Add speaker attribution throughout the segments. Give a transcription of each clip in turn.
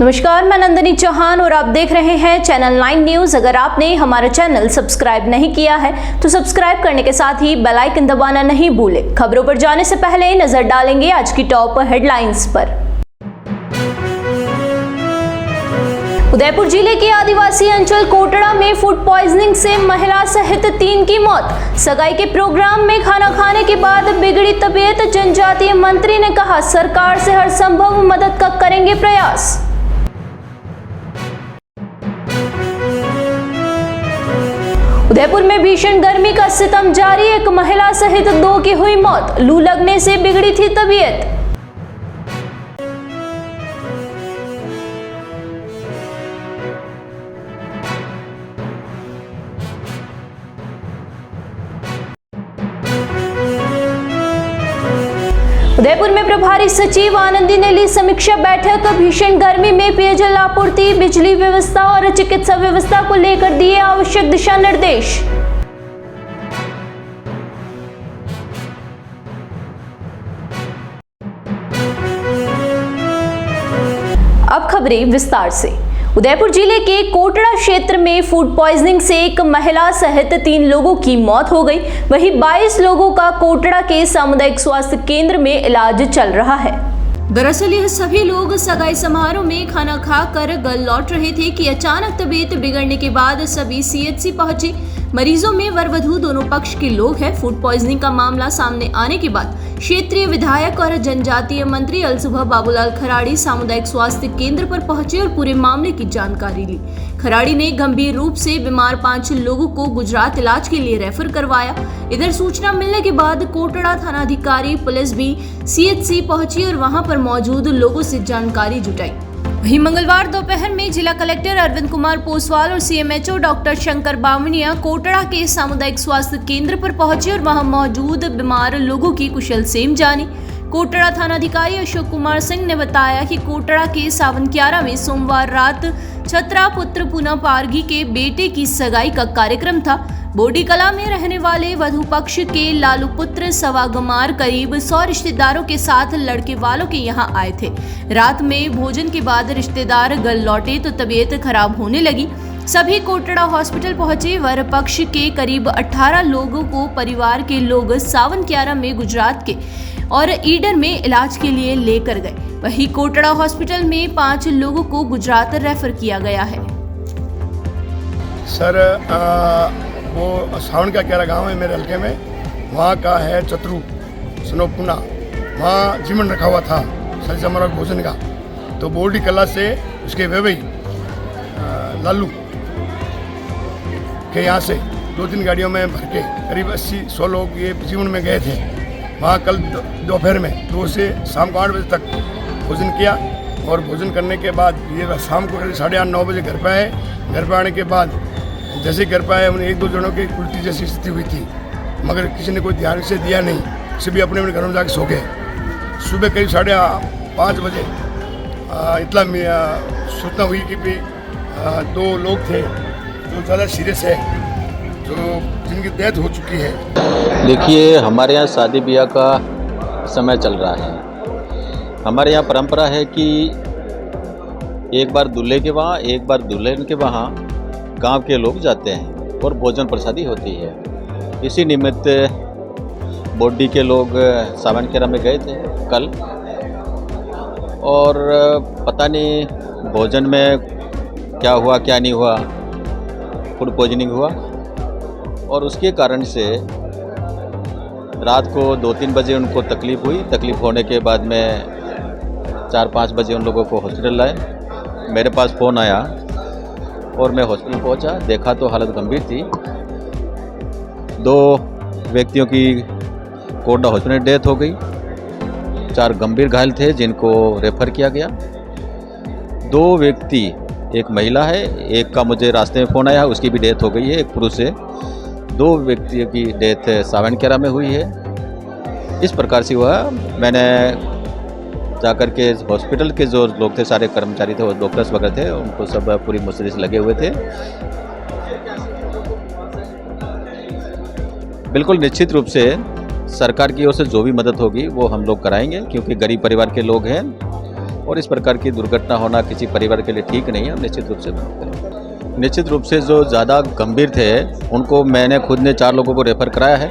Speaker 1: नमस्कार, मैं नंदिनी चौहान और आप देख रहे हैं चैनल 9 न्यूज। अगर आपने हमारा चैनल सब्सक्राइब नहीं किया है तो सब्सक्राइब करने के साथ ही बेल आइकन दबाना नहीं भूलें। खबरों पर जाने से पहले नजर डालेंगे आज की टॉप हेडलाइंस पर। उदयपुर जिले के आदिवासी अंचल कोटड़ा में फूड पॉइजनिंग से महिला सहित 3 की मौत। सगाई के प्रोग्राम में खाना खाने के बाद बिगड़ी तबीयत। जनजातीय मंत्री ने कहा, सरकार से हर संभव मदद का करेंगे प्रयास। उदयपुर में भीषण गर्मी का सितम जारी। एक महिला सहित 2 की हुई मौत। लू लगने से बिगड़ी थी तबीयत। उदयपुर में प्रभारी सचिव आनंदी ने ली समीक्षा बैठक। भीषण गर्मी में पेयजल आपूर्ति, बिजली व्यवस्था और चिकित्सा व्यवस्था को लेकर दिए आवश्यक दिशा निर्देश। अब खबरें विस्तार से। उदयपुर जिले के कोटड़ा क्षेत्र में फूड पॉइजनिंग से एक महिला सहित 3 लोगों की मौत हो गई। वहीं 22 लोगों का कोटड़ा के सामुदायिक स्वास्थ्य केंद्र में इलाज चल रहा है। दरअसल यह सभी लोग सगाई समारोह में खाना खाकर घर लौट रहे थे कि अचानक तबीयत बिगड़ने के बाद सभी सीएचसी पहुंचे। मरीजों में वर वधू दोनों पक्ष के लोग हैं। फूड पॉइजनिंग का मामला सामने आने के बाद क्षेत्रीय विधायक और जनजातीय मंत्री अलसुबह बाबूलाल खराड़ी सामुदायिक स्वास्थ्य केंद्र पर पहुंचे और पूरे मामले की जानकारी ली। खराड़ी ने गंभीर रूप से बीमार 5 लोगों को गुजरात इलाज के लिए रेफर करवाया। इधर सूचना मिलने के बाद कोटड़ा थानाधिकारी पुलिस भी सीएचसी पहुंची और वहां पर मौजूद लोगों से जानकारी जुटाई। वहीं मंगलवार दोपहर में जिला कलेक्टर अरविंद कुमार पोसवाल और सीएमएचओ डॉक्टर शंकर बामनिया कोटड़ा के सामुदायिक स्वास्थ्य केंद्र पर पहुंचे और वहां मौजूद बीमार लोगों की कुशलक्षेम जानी। कोटड़ा थानाधिकारी अशोक कुमार सिंह ने बताया कि कोटड़ा के सावनक्यारा में सोमवार रात छत्रा पुत्र पूना पारगी के बेटे की सगाई का कार्यक्रम था। बोडी कला में रहने वाले वधु पक्ष के लालू पुत्र सवागमार करीब 100 रिश्तेदारों के साथ लड़के वालों के यहाँ आए थे। रात में भोजन के बाद रिश्तेदार घर लौटे तो तबीयत खराब होने लगी। सभी कोटड़ा हॉस्पिटल पहुंचे। वर पक्ष के करीब 18 लोगों को परिवार के लोग सावनक्यारा में गुजरात के और ईडर में इलाज के लिए लेकर गए। वहीं कोटड़ा हॉस्पिटल में 5 लोगों को गुजरात रेफर किया गया है।
Speaker 2: सर वो सावन का क्यारा गांव है मेरे हल्के में, वहाँ का है चतरू सनोपुना। वहाँ जीवन रखा हुआ था सही समारोह भोजन का। तो बोर्डी कला से उसके वेवई लालू के यहाँ से 2-3 गाड़ियों में भर के करीब 80-100 लोग ये जीवन में गए थे। वहाँ कल दोपहर में 2 से शाम को 8 बजे तक भोजन किया और भोजन करने के बाद ये शाम को करीब 8:30-9 बजे घर पर आए। घर पर आने के बाद जैसे घर पर आए उन्हें 1-2 जनों की उल्टी जैसी स्थिति हुई थी, मगर किसी ने कोई ध्यान से दिया नहीं। सभी अपने अपने घरों में जाकर सो गए। सुबह करीब 5:30 बजे इतना सूचना हुई कि 2 लोग थे जो ज़्यादा सीरियस है, जो जिनकी डेथ हो चुकी है।
Speaker 3: देखिए, हमारे यहाँ शादी ब्याह का समय चल रहा है। हमारे यहाँ परंपरा है कि एक बार दूल्हे के वहाँ, एक बार दुल्हन के वहाँ गांव के लोग जाते हैं और भोजन प्रसादी होती है। इसी निमित्त बोडी के लोग सावनक्यारा में गए थे कल, और पता नहीं भोजन में क्या हुआ क्या नहीं हुआ, फूड पॉइजनिंग हुआ और उसके कारण से रात को 2-3 बजे उनको तकलीफ़ हुई। तकलीफ़ होने के बाद में 4-5 बजे उन लोगों को हॉस्पिटल लाए। मेरे पास फ़ोन आया और मैं हॉस्पिटल पहुंचा। देखा तो हालत गंभीर थी। 2 व्यक्तियों की कोटड़ा हॉस्पिटल में डेथ हो गई। 4 गंभीर घायल थे जिनको रेफर किया गया। 2 व्यक्ति, एक महिला है, एक का मुझे रास्ते में फ़ोन आया, उसकी भी डेथ हो गई है। एक पुरुष है। 2 व्यक्तियों की डेथ सावनक्यारा में हुई है। इस प्रकार से हुआ। मैंने जाकर के हॉस्पिटल के जो लोग थे, सारे कर्मचारी थे, डॉक्टर्स वगैरह थे, उनको सब पूरी मुस्तैदी से लगे हुए थे। बिल्कुल निश्चित रूप से सरकार की ओर से जो भी मदद होगी वो हम लोग कराएंगे, क्योंकि गरीब परिवार के लोग हैं। और इस प्रकार की दुर्घटना होना किसी परिवार के लिए ठीक नहीं है। हम निश्चित रूप से बंद करेंगे। निश्चित रूप से जो ज़्यादा गंभीर थे उनको मैंने खुद ने 4 लोगों को रेफ़र कराया है।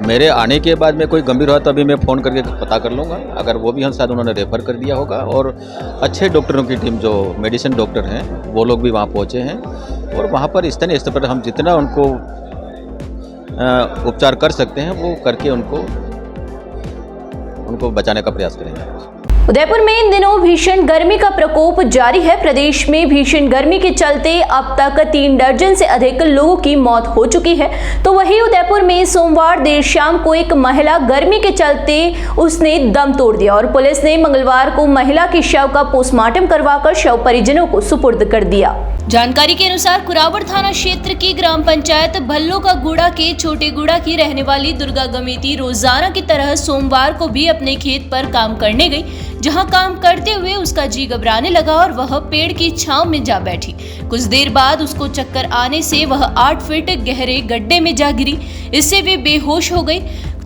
Speaker 3: मेरे आने के बाद में कोई गंभीर हुआ तो अभी मैं फ़ोन करके पता कर लूँगा, अगर वो भी हम शायद उन्होंने रेफ़र कर दिया होगा। और अच्छे डॉक्टरों की टीम जो मेडिसिन डॉक्टर हैं वो लोग भी वहाँ पहुँचे हैं और वहाँ पर स्थानीय स्तर पर हम जितना उनको उपचार कर सकते हैं वो करके उनको बचाने का प्रयास करेंगे।
Speaker 1: उदयपुर में इन दिनों भीषण गर्मी का प्रकोप जारी है। प्रदेश में भीषण गर्मी के चलते अब तक 3 दर्जन से अधिक लोगों की मौत हो चुकी है। तो वहीं उदयपुर में सोमवार देर शाम को एक महिला गर्मी के चलते उसने दम तोड़ दिया और पुलिस ने मंगलवार को महिला के शव का पोस्टमार्टम करवाकर शव परिजनों को सुपुर्द कर दिया। जानकारी के अनुसार कुरावड़ थाना क्षेत्र की ग्राम पंचायत भल्लो का गुड़ा के छोटे गुड़ा की रहने वाली दुर्गा गमेती रोजाना की तरह सोमवार को भी अपने खेत पर काम करने गई, जहां काम करते हुए उसका जी घबराने लगा और वह पेड़ की छांव में जा बैठी। कुछ देर बाद उसको चक्कर आने से वह 8 फीट गहरे गड्ढे में जा गिरी। इससे वे बेहोश हो गई।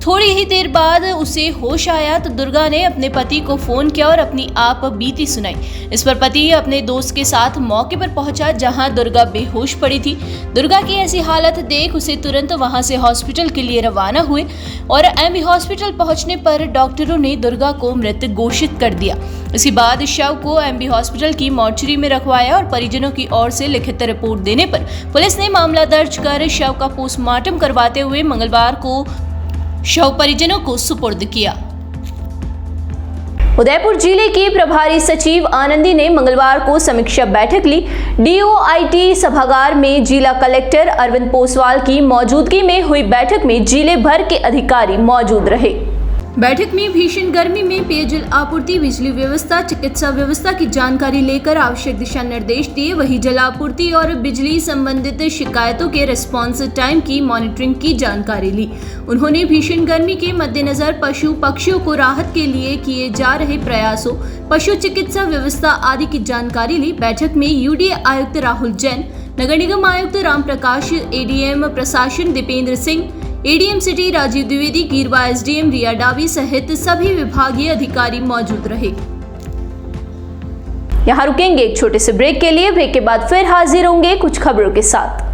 Speaker 1: थोड़ी ही देर बाद उसे होश आया तो दुर्गा ने अपने पति को फोन किया और अपनी आप बीती सुनाई। इस पर पति अपने दोस्त के साथ मौके पर पहुंचा, जहां दुर्गा बेहोश पड़ी थी। दुर्गा की ऐसी हालत देख उसे तुरंत वहां से हॉस्पिटल के लिए रवाना हुए और एमबी हॉस्पिटल पहुंचने पर डॉक्टरों ने दुर्गा को मृत घोषित कर दिया। इसके बाद शव को एमबी हॉस्पिटल की मॉर्चरी में रखवाया और परिजनों की ओर से लिखित रिपोर्ट देने पर पुलिस ने मामला दर्ज कर शव का पोस्टमार्टम करवाते हुए मंगलवार को शव परिजनों को सुपुर्द किया। उदयपुर जिले की प्रभारी सचिव आनंदी ने मंगलवार को समीक्षा बैठक ली। डीओआईटी सभागार में जिला कलेक्टर अरविंद पोसवाल की मौजूदगी में हुई बैठक में जिले भर के अधिकारी मौजूद रहे। बैठक में भीषण गर्मी में पेयजल आपूर्ति, बिजली व्यवस्था, चिकित्सा व्यवस्था की जानकारी लेकर आवश्यक दिशा निर्देश दिए। वहीं जल आपूर्ति और बिजली संबंधित शिकायतों के रिस्पांस टाइम की मॉनिटरिंग की जानकारी ली। उन्होंने भीषण गर्मी के मद्देनजर पशु पक्षियों को राहत के लिए किए जा रहे प्रयासों, पशु चिकित्सा व्यवस्था आदि की जानकारी ली। बैठक में यूडीए आयुक्त राहुल जैन, नगर निगम आयुक्त राम प्रकाश, एडीएम प्रशासन दीपेंद्र सिंह, एडीएम सिटी राजीव द्विवेदी, गिरवा एसडीएम रिया डावी सहित सभी विभागीय अधिकारी मौजूद रहे। यहाँ रुकेंगे एक छोटे से ब्रेक के लिए। ब्रेक के बाद फिर हाजिर होंगे कुछ खबरों के साथ।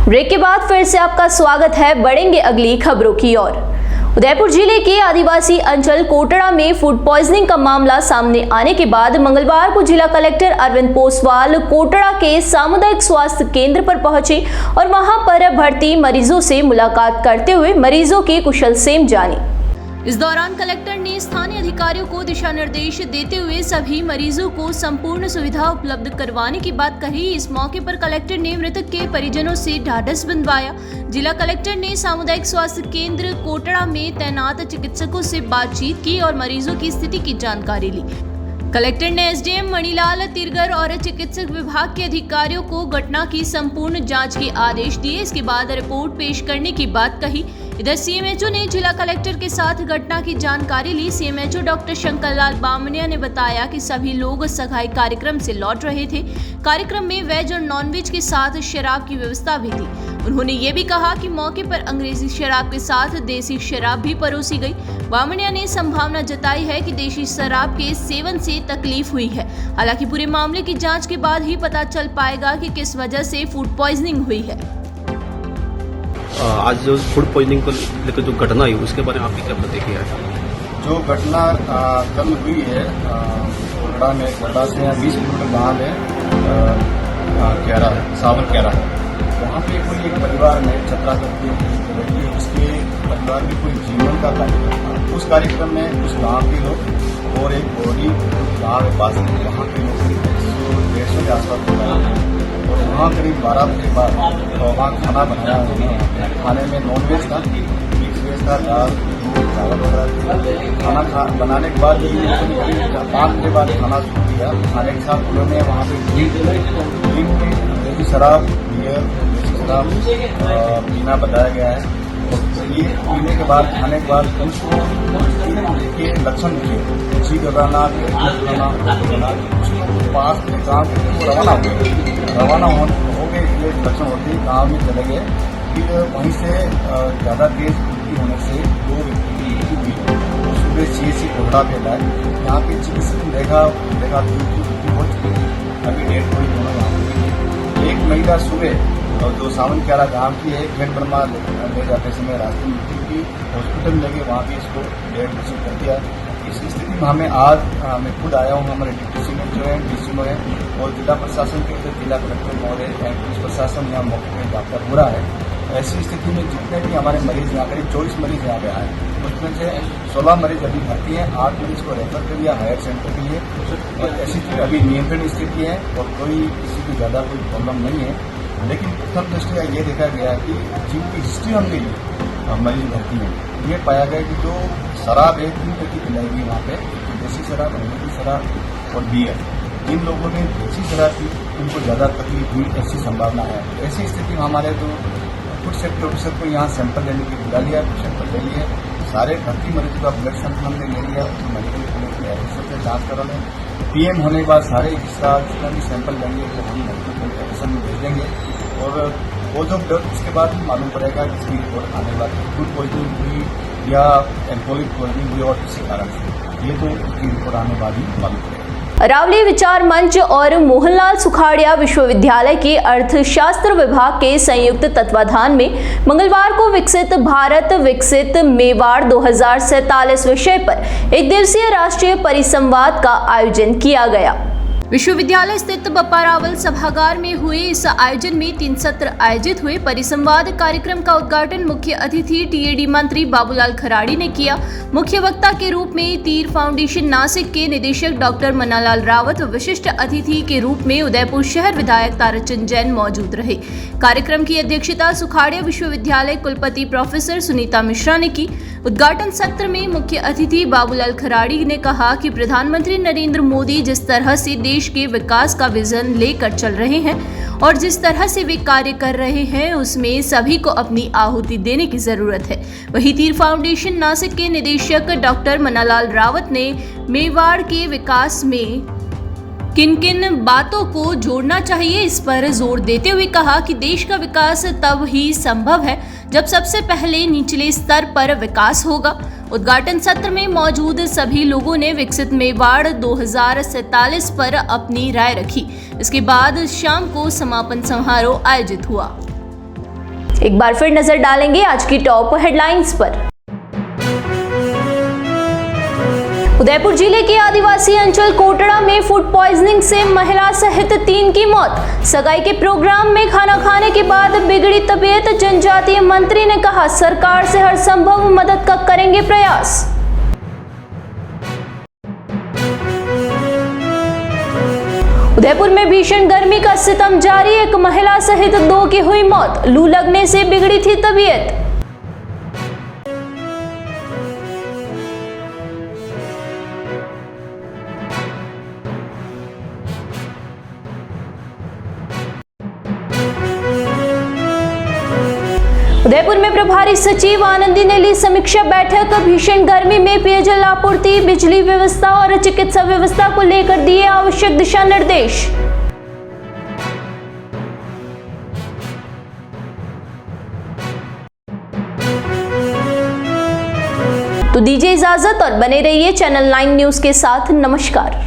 Speaker 1: ब्रेक के बाद फिर से आपका स्वागत है। बढ़ेंगे अगली खबरों की ओर। उदयपुर जिले के आदिवासी अंचल कोटड़ा में फूड पॉइजनिंग का मामला सामने आने के बाद मंगलवार को जिला कलेक्टर अरविंद पोसवाल कोटड़ा के सामुदायिक स्वास्थ्य केंद्र पर पहुंचे और वहां पर भर्ती मरीजों से मुलाकात करते हुए मरीजों की कुशलक्षेम जानी। इस दौरान कलेक्टर ने स्थानीय अधिकारियों को दिशा निर्देश देते हुए सभी मरीजों को संपूर्ण सुविधा उपलब्ध करवाने की बात कही। इस मौके पर कलेक्टर ने मृतक के परिजनों से ढाढ़स बंधवाया। जिला कलेक्टर ने सामुदायिक स्वास्थ्य केंद्र कोटड़ा में तैनात चिकित्सकों से बातचीत की और मरीजों की स्थिति की जानकारी ली। कलेक्टर ने एसडीएम मणिलाल तिरगर और चिकित्सक विभाग के अधिकारियों को घटना की संपूर्ण जांच के आदेश दिए। इसके बाद रिपोर्ट पेश करने की बात कही। इधर सीएमएचओ ने जिला कलेक्टर के साथ घटना की जानकारी ली। सीएमएचओ डॉक्टर शंकर लाल बामनिया ने बताया कि सभी लोग सगाई कार्यक्रम से लौट रहे थे। कार्यक्रम में वेज और नॉनवेज के साथ शराब की व्यवस्था भी थी। उन्होंने ये भी कहा कि मौके पर अंग्रेजी शराब के साथ देसी शराब भी परोसी गई। बामनिया ने संभावना जताई है कि देसी शराब के सेवन से तकलीफ हुई है। हालांकि पूरे मामले की जांच के बाद ही पता चल पाएगा कि किस वजह से फूड पॉइजनिंग हुई है।
Speaker 4: आज जो फूड पॉइजनिंग को लेकर जो घटना हुई उसके बारे में आपकी क्या प्रतिक्रिया है?
Speaker 2: जो घटना कल हुई है कोटड़ा में, कोटड़ा से 20 किलोमीटर गाँव है कैरा, सावर कैरा, वहाँ पे कोई एक परिवार में छत्रा करके लड़की है, उसके परिवार में कोई जीवन का कार्यक्रम था। उस कार्यक्रम में उस गाँव के लोग और एक बॉडी गाँव के पास वहाँ के लोग 150 के आसपास बनाया और वहाँ करीब 12 बजे बाद वहाँ खाना बनाया उन्होंने। खाने में नॉनवेज था, मिक्स वेज था, दाल चावल वगैरह। खाना बनाने के बाद 5 बजे बाद खाना शुरू किया। खाने के साथ उन्होंने वहाँ पे ड्रिंक शराब, बियर, शराब पीना बताया गया है। और ये पीने के बाद, खाने के बाद उनको के लक्षण दिखे, जी घबराना, उसको पास में गाँव के रवाना हो गए। हो गए ये लक्षण होते ही गाँव में चले गए।
Speaker 5: फिर वहीं से ज़्यादा तेज उल्टी होने से 2 व्यक्ति की मृत्यु हुई। तो सुबह CHC कोटड़ा पे लाए, यहाँ पे चिकित्सक ने देखा कि उनकी मृत्यु हो चुकी है। अभी डेट बॉडी दोनों यहाँ पे है। एक महिला सुबह जो सावन क्यारा गाँव की है, खेत बर्मा ले जाते समय रास्ते में मृत्यु की, हॉस्पिटल में लगे वहाँ भी इसको डेट घोषित कर दिया। इस स्थिति में मैं खुद आया हूँ, हमारे डिप्टी सीएम जो है, DCO है और जिला प्रशासन के उधर जिला कलेक्टर महोदय पुलिस प्रशासन यहाँ मौके पर जाता पूरा है। ऐसी स्थिति में जितने भी हमारे मरीज यहाँ करीब 24 मरीज यहाँ पे आए, उसमें से 16 मरीज अभी भर्ती हैं, 8 मरीज को रेफर कर दिया हायर सेंटर के लिए और ऐसी अभी नियंत्रण स्थिति है और कोई किसी को ज़्यादा कोई प्रॉब्लम नहीं है। लेकिन प्रथम दृष्टया ये देखा गया कि जिनकी हिस्ट्री हम ले ली मरीज भर्ती है, ये पाया गया कि जो शराब है 3 तरह की पिलाई गई वहाँ पे, देसी शराब, अंग्रेजी शराब और बियर। जिन लोगों ने देसी शराब की उनको ज़्यादा तकलीफ हुई, ऐसी संभावना है। ऐसी स्थिति में हमारे जो फूड सेफ्टी ऑफिसर को यहाँ सैंपल लेने की बुला लिया, सैंपल ले लिए, सारे भर्ती मरीजों का ब्लड सैंपल हमने ले लिया, उसको मेडिकल कॉलेज में एडिशन से जाँच करा लें। PM होने के बाद सारे जितना भी सैंपल लेंगे वो हम मेडिकल कॉलेज एडिशन में भेज देंगे और वो जो ब्लड उसके बाद मालूम पड़ेगा कि इसकी रिपोर्ट आने वाली फूड पॉइजनिंग हुई या एल्कोहलिक पॉइजनिंग हुई और किसी कारण से, ये तो उसकी रिपोर्ट आने बाद ही मालूम पड़ेगा।
Speaker 1: अरावली विचार मंच और मोहनलाल सुखाड़िया विश्वविद्यालय के अर्थशास्त्र विभाग के संयुक्त तत्वाधान में मंगलवार को विकसित भारत विकसित मेवाड़ 2047 विषय पर एक दिवसीय राष्ट्रीय परिसंवाद का आयोजन किया गया। विश्वविद्यालय स्थित बप्पा रावल सभागार में हुए इस आयोजन में 3 सत्र आयोजित हुए। परिसंवाद कार्यक्रम का उद्घाटन मुख्य अतिथि TAD मंत्री बाबूलाल खराड़ी ने किया। मुख्य वक्ता के रूप में तीर फाउंडेशन नासिक के निदेशक डॉक्टर मन्नालाल रावत व विशिष्ट अतिथि के रूप में उदयपुर शहर विधायक ताराचंद जैन मौजूद रहे। कार्यक्रम की अध्यक्षता सुखाड़िया विश्वविद्यालय कुलपति प्रोफेसर सुनीता मिश्रा ने की। उद्घाटन सत्र में मुख्य अतिथि बाबूलाल खराड़ी ने कहा कि प्रधानमंत्री नरेंद्र मोदी जिस तरह से देश के विकास का विजन लेकर चल रहे हैं और जिस तरह से वे कार्य कर रहे हैं उसमें सभी को अपनी आहुति देने की जरूरत है। वहीं तीर फाउंडेशन नासिक के निदेशक डॉक्टर मन्नालाल रावत ने मेवाड़ के विकास में किन किन बातों को जोड़ना चाहिए इस पर जोर देते हुए कहा कि देश का विकास तब ही संभव है जब सबसे पहले निचले स्तर पर विकास होगा। उद्घाटन सत्र में मौजूद सभी लोगों ने विकसित मेवाड़ 2047 पर अपनी राय रखी। इसके बाद शाम को समापन समारोह आयोजित हुआ। एक बार फिर नजर डालेंगे आज की टॉप हेडलाइंस पर। उदयपुर जिले के आदिवासी अंचल कोटड़ा में फूड पॉइजनिंग से महिला सहित 3 की मौत। सगाई के प्रोग्राम में खाना खाने के बाद बिगड़ी तबीयत। जनजातीय मंत्री ने कहा सरकार से हर संभव मदद का करेंगे प्रयास। उदयपुर में भीषण गर्मी का सितम जारी। एक महिला सहित 2 की हुई मौत। लू लगने से बिगड़ी थी तबीयत। उदयपुर में प्रभारी सचिव आनंदी ने ली समीक्षा बैठक। भीषण गर्मी में पेयजल आपूर्ति, बिजली व्यवस्था और चिकित्सा व्यवस्था को लेकर दिए आवश्यक दिशा निर्देश। तो दीजिए इजाजत और बने रहिए चैनल 9 न्यूज के साथ। नमस्कार।